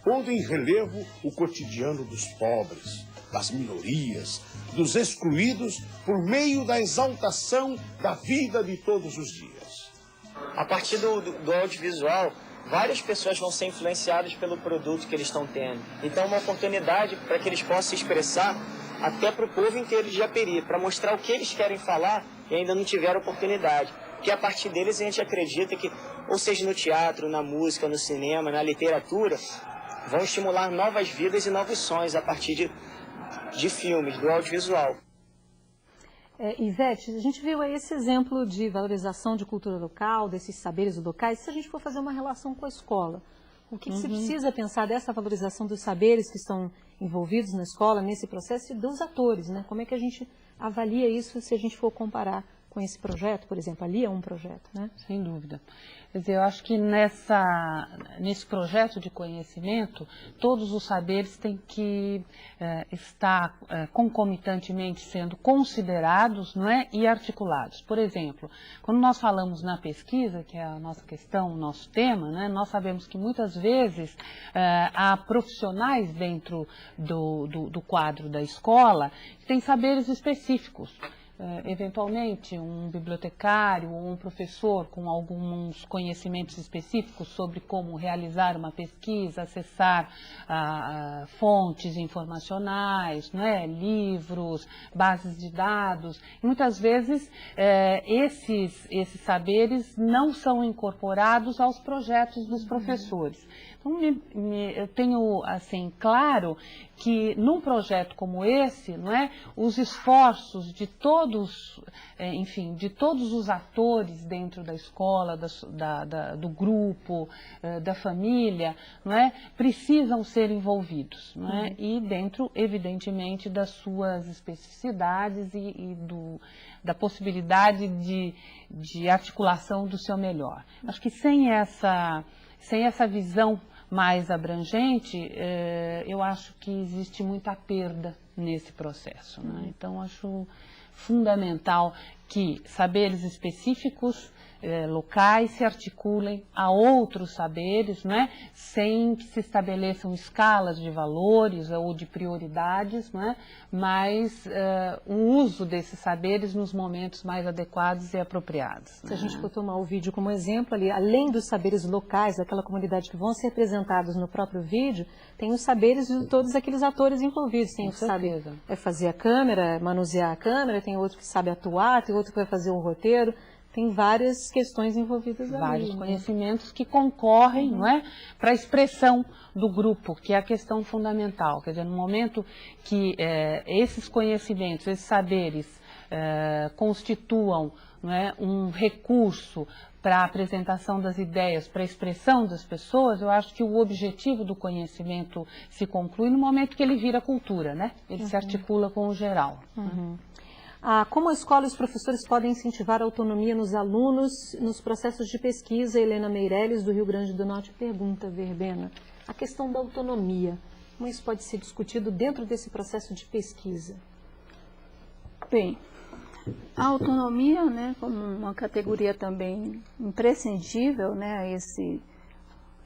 pondo em relevo o cotidiano dos pobres, das minorias, dos excluídos, por meio da exaltação da vida de todos os dias. A partir do audiovisual, várias pessoas vão ser influenciadas pelo produto que eles estão tendo. Então, é uma oportunidade para que eles possam se expressar até para o povo inteiro de Japeri, para mostrar o que eles querem falar e ainda não tiveram oportunidade. Porque a partir deles a gente acredita que, ou seja no teatro, na música, no cinema, na literatura, vão estimular novas vidas e novos sonhos a partir de filmes, do audiovisual. Ivete, a gente viu aí esse exemplo de valorização de cultura local, desses saberes locais. Se a gente for fazer uma relação com a escola, o que se precisa pensar dessa valorização dos saberes que estão envolvidos na escola, nesse processo, e dos atores, né? Como é que a gente avalia isso se a gente for comparar com esse projeto, por exemplo? Ali é um projeto, né? Sem dúvida. Quer dizer, eu acho que nesse projeto de conhecimento, todos os saberes têm que estar concomitantemente sendo considerados, não é? E articulados. Por exemplo, quando nós falamos na pesquisa, que é a nossa questão, o nosso tema, né? Nós sabemos que muitas vezes há profissionais dentro do quadro da escola que têm saberes específicos. eventualmente, um bibliotecário ou um professor com alguns conhecimentos específicos sobre como realizar uma pesquisa, acessar fontes informacionais, né, livros, bases de dados. E muitas vezes esses saberes não são incorporados aos projetos dos professores. Então, eu tenho, assim, claro que num projeto como esse, não é, os esforços de todos, enfim, de todos os atores dentro da escola, do grupo, da família, não é, precisam ser envolvidos, não é, e dentro, evidentemente, das suas especificidades e da possibilidade de articulação do seu melhor. Acho que sem essa visão mais abrangente, eu acho que existe muita perda nesse processo, né? Então, acho fundamental que saberes específicos locais se articulem a outros saberes, né, sem que se estabeleçam escalas de valores ou de prioridades, né, mas o uso desses saberes nos momentos mais adequados e apropriados. Se a gente for tomar o vídeo como exemplo ali, além dos saberes locais daquela comunidade que vão ser apresentados no próprio vídeo, tem os saberes de todos aqueles atores envolvidos. Tem o que sabe fazer a câmera, manusear a câmera, tem outro que sabe atuar, tem outro que vai fazer um roteiro. Tem várias questões envolvidas ali. Vários conhecimentos que concorrem, não é, para a expressão do grupo, que é a questão fundamental. Quer dizer, no momento que esses conhecimentos, esses saberes constituam, não é, um recurso para a apresentação das ideias, para a expressão das pessoas, eu acho que o objetivo do conhecimento se conclui no momento que ele vira cultura, né? Ele se articula com o geral. Como a escola e os professores podem incentivar a autonomia nos alunos nos processos de pesquisa? Helena Meirelles, do Rio Grande do Norte, pergunta, Verbena, a questão da autonomia, como isso pode ser discutido dentro desse processo de pesquisa? Bem, a autonomia, né, como uma categoria também imprescindível, né,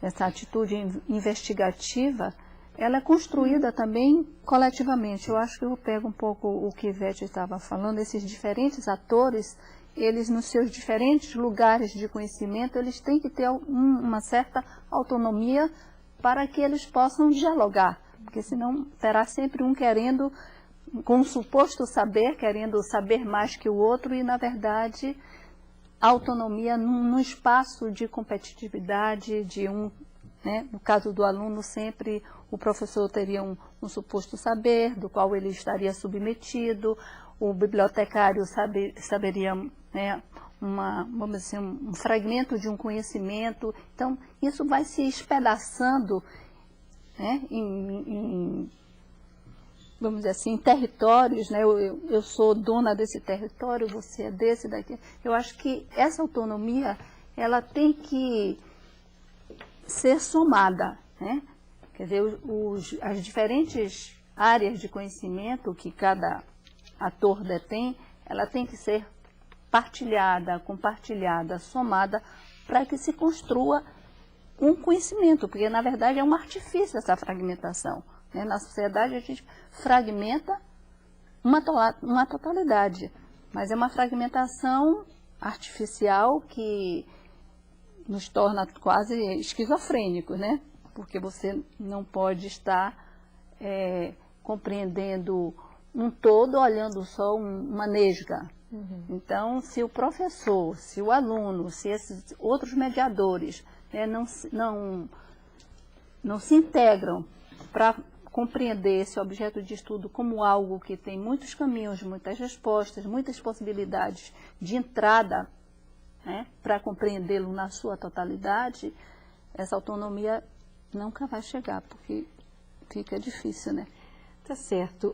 essa atitude investigativa, ela é construída também coletivamente. Eu acho que eu pego um pouco o que Ivete estava falando, esses diferentes atores, eles nos seus diferentes lugares de conhecimento, eles têm que ter uma certa autonomia para que eles possam dialogar, porque senão terá sempre um querendo, com um suposto saber, querendo saber mais que o outro e, na verdade, a autonomia num espaço de competitividade, né? No caso do aluno, sempre o professor teria um suposto saber, do qual ele estaria submetido, o bibliotecário saberia, né, vamos dizer, um fragmento de um conhecimento. Então, isso vai se espedaçando, né, vamos dizer assim, em territórios, né? Eu sou dona desse território, você é desse, daqui. Eu acho que essa autonomia, ela tem que ser somada, né? Quer dizer, as diferentes áreas de conhecimento que cada ator detém, ela tem que ser partilhada, compartilhada, somada, para que se construa um conhecimento, porque na verdade é um artifício essa fragmentação, né? Na sociedade a gente fragmenta uma totalidade, mas é uma fragmentação artificial que nos torna quase esquizofrênicos, né? Porque você não pode estar compreendendo um todo olhando só uma nesga. Então, se o professor, se o aluno, se esses outros mediadores, né, não se integram para compreender esse objeto de estudo como algo que tem muitos caminhos, muitas respostas, muitas possibilidades de entrada, né, para compreendê-lo na sua totalidade, essa autonomia nunca vai chegar, porque fica difícil, né? Tá certo.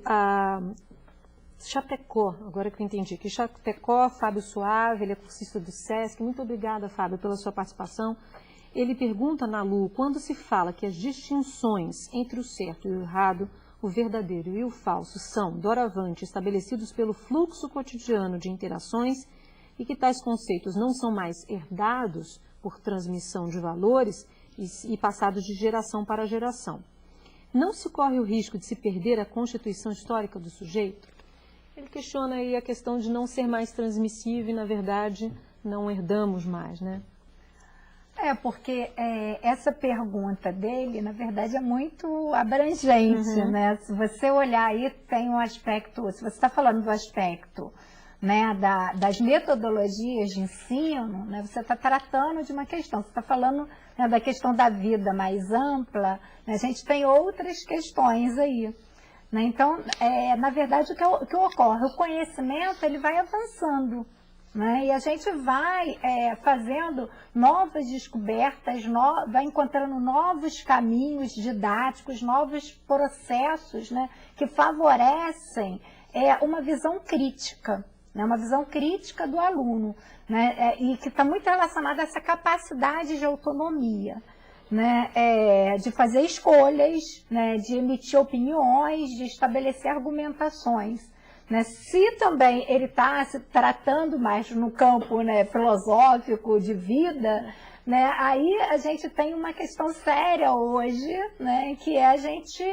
Chapecó, agora que eu entendi, que Chapecó, Fábio Suave, ele é cursista do SESC, muito obrigada, Fábio, pela sua participação. Ele pergunta, Nalu, quando se fala que as distinções entre o certo e o errado, o verdadeiro e o falso são, doravante, estabelecidos pelo fluxo cotidiano de interações e que tais conceitos não são mais herdados por transmissão de valores e passados de geração para geração, não se corre o risco de se perder a constituição histórica do sujeito? Ele questiona aí a questão de não ser mais transmissível e, na verdade, não herdamos mais, né? Porque essa pergunta dele, na verdade, é muito abrangente, né? Se você olhar aí, tem um aspecto, se você está falando do aspecto, né, das metodologias de ensino, né, você está tratando de uma questão, você está falando, né, da questão da vida mais ampla, né, a gente tem outras questões aí. Né? Então, na verdade, o que ocorre? O conhecimento ele vai avançando. Né? E a gente vai fazendo novas descobertas, vai encontrando novos caminhos didáticos, novos processos, né, que favorecem uma visão crítica, né, uma visão crítica do aluno, né, e que está muito relacionada a essa capacidade de autonomia, né, de fazer escolhas, né, de emitir opiniões, de estabelecer argumentações. Né? Se também ele está se tratando mais no campo, né, filosófico de vida, né, aí a gente tem uma questão séria hoje, né, que é a gente,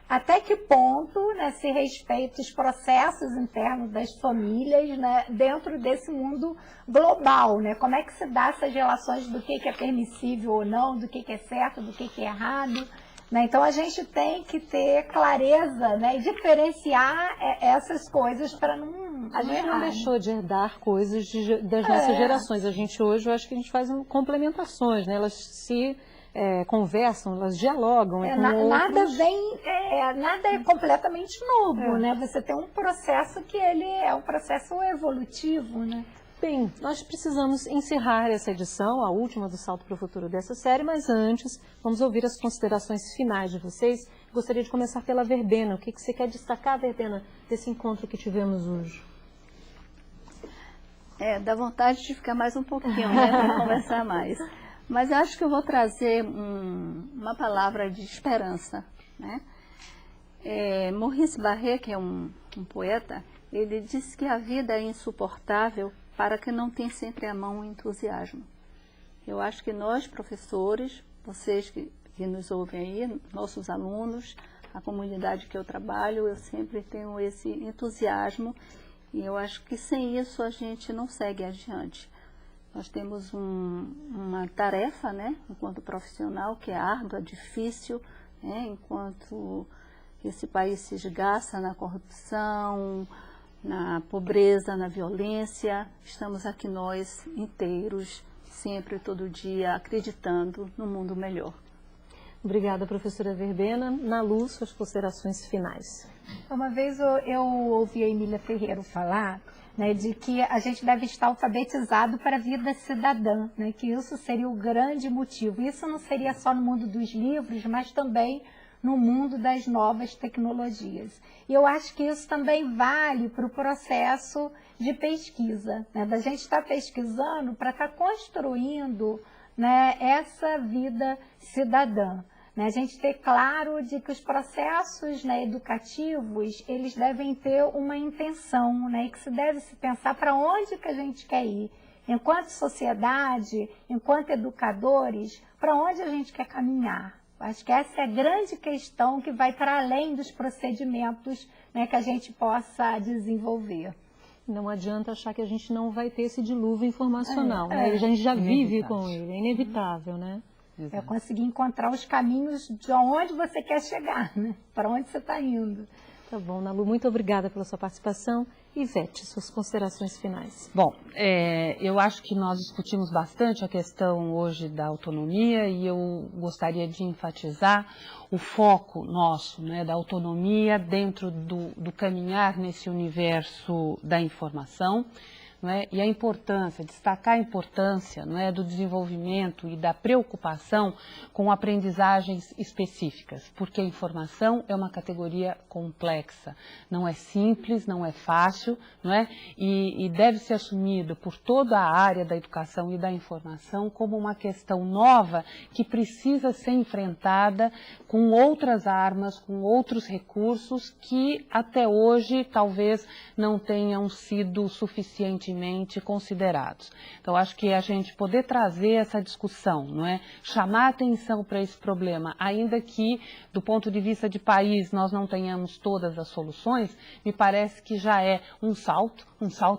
até que ponto, né, se respeita os processos internos das famílias, né, dentro desse mundo global, né? Como é que se dá essas relações do que é permissível ou não, do que é certo, do que é errado. Né? Então, a gente tem que ter clareza, né, e diferenciar essas coisas para não A gente não deixou de herdar coisas das nossas gerações. A gente hoje, eu acho que a gente faz complementações, né? Elas se conversam, elas dialogam. Nada é completamente novo, né? Você tem um processo que ele é um processo evolutivo, né? Bem, nós precisamos encerrar essa edição, a última do Salto para o Futuro dessa série, mas antes vamos ouvir as considerações finais de vocês. Gostaria de começar pela Verbena. O que você quer destacar, Verbena, desse encontro que tivemos hoje? Dá vontade de ficar mais um pouquinho, né, para conversar mais. Mas eu acho que eu vou trazer uma palavra de esperança, né? Maurice Barré, que é um poeta, ele disse que a vida é insuportável para quem não tem sempre à mão o entusiasmo. Eu acho que nós, professores, vocês que nos ouvem aí, nossos alunos, a comunidade que eu trabalho, eu sempre tenho esse entusiasmo e eu acho que sem isso a gente não segue adiante. Nós temos uma tarefa, né, enquanto profissional, que é árdua, difícil, né, enquanto esse país se esgaça na corrupção, na pobreza, na violência, estamos aqui nós inteiros, sempre, todo dia, acreditando no mundo melhor. Obrigada, professora Verbena. Na Luz, suas considerações finais. Uma vez eu ouvi a Emília Ferreira falar, né, de que a gente deve estar alfabetizado para a vida cidadã, né, que isso seria o grande motivo. Isso não seria só no mundo dos livros, mas também no mundo das novas tecnologias. E eu acho que isso também vale para o processo de pesquisa, né? Da gente estar pesquisando para estar construindo, né, essa vida cidadã. Né? A gente ter claro de que os processos, né, educativos, eles devem ter uma intenção, né, e que se deve se pensar para onde que a gente quer ir. Enquanto sociedade, enquanto educadores, para onde a gente quer caminhar. Acho que essa é a grande questão que vai para além dos procedimentos, né, que a gente possa desenvolver. Não adianta achar que a gente não vai ter esse dilúvio informacional, né? A gente já vive com ele, é inevitável, né? É conseguir encontrar os caminhos de onde você quer chegar, né? Para onde você está indo. Tá bom, Nalu, muito obrigada pela sua participação. Ivete, suas considerações finais. Bom, eu acho que nós discutimos bastante a questão hoje da autonomia e eu gostaria de enfatizar o foco nosso, né, da autonomia dentro do caminhar nesse universo da informação. Não é? E a importância, destacar a importância, não é, do desenvolvimento e da preocupação com aprendizagens específicas, porque a informação é uma categoria complexa, não é simples, não é fácil, não é? E deve ser assumido por toda a área da educação e da informação como uma questão nova que precisa ser enfrentada com outras armas, com outros recursos que até hoje talvez não tenham sido suficientemente suficientemente considerados. Então, acho que a gente poder trazer essa discussão, não é? Chamar atenção para esse problema, ainda que, do ponto de vista de país, nós não tenhamos todas as soluções, me parece que já é um salto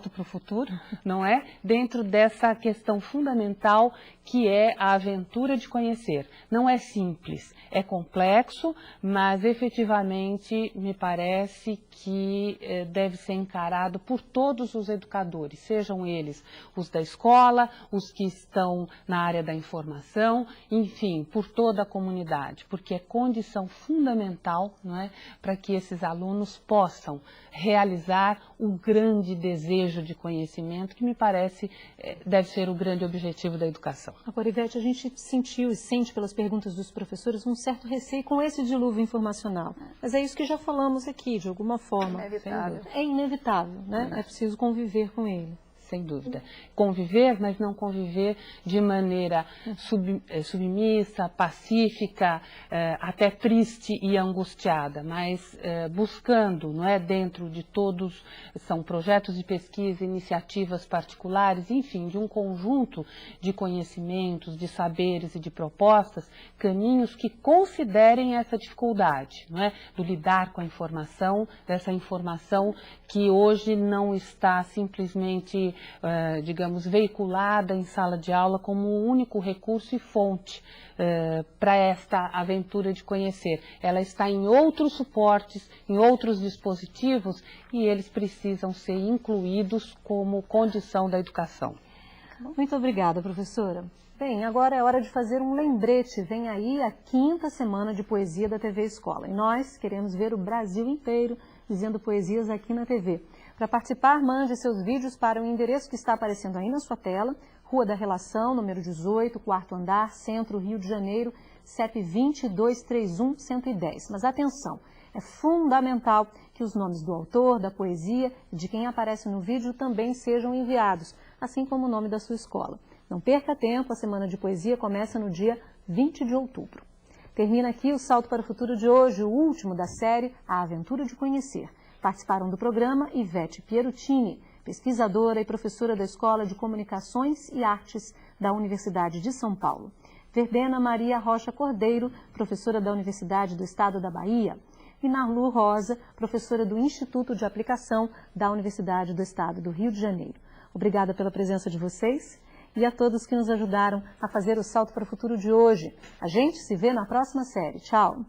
para o futuro, não é? Dentro dessa questão fundamental que é a aventura de conhecer. Não é simples, é complexo, mas efetivamente me parece que deve ser encarado por todos os educadores, sejam eles os da escola, os que estão na área da informação, enfim, por toda a comunidade, porque é condição fundamental, não é, para que esses alunos possam realizar o grande desejo de conhecimento, que me parece deve ser o grande objetivo da educação. Agora, Ivete, a gente sentiu e sente pelas perguntas dos professores um certo receio com esse dilúvio informacional. Mas é isso que já falamos aqui, de alguma forma. É inevitável. É inevitável, né? É preciso conviver com ele. Sem dúvida. Conviver, mas não conviver de maneira submissa, pacífica, até triste e angustiada, mas buscando, não é, dentro de todos, são projetos de pesquisa, iniciativas particulares, enfim, de um conjunto de conhecimentos, de saberes e de propostas, caminhos que considerem essa dificuldade, não é, do lidar com a informação, dessa informação que hoje não está simplesmente digamos, veiculada em sala de aula como o único recurso e fonte para esta aventura de conhecer. Ela está em outros suportes, em outros dispositivos, e eles precisam ser incluídos como condição da educação. Muito obrigada, professora. Bem, agora é hora de fazer um lembrete. Vem aí a 5ª semana de poesia da TV Escola. E nós queremos ver o Brasil inteiro dizendo poesias aqui na TV. Para participar, mande seus vídeos para o endereço que está aparecendo aí na sua tela, Rua da Relação, número 18, 4º andar, Centro, Rio de Janeiro, CEP 2231110. Mas atenção, é fundamental que os nomes do autor, da poesia e de quem aparece no vídeo também sejam enviados, assim como o nome da sua escola. Não perca tempo, a Semana de Poesia começa no dia 20 de outubro. Termina aqui o Salto para o Futuro de hoje, o último da série A Aventura de Conhecer. Participaram do programa Ivete Pierutini, pesquisadora e professora da Escola de Comunicações e Artes da Universidade de São Paulo. Verbena Maria Rocha Cordeiro, professora da Universidade do Estado da Bahia. E Narlu Rosa, professora do Instituto de Aplicação da Universidade do Estado do Rio de Janeiro. Obrigada pela presença de vocês e a todos que nos ajudaram a fazer o Salto para o Futuro de hoje. A gente se vê na próxima série. Tchau!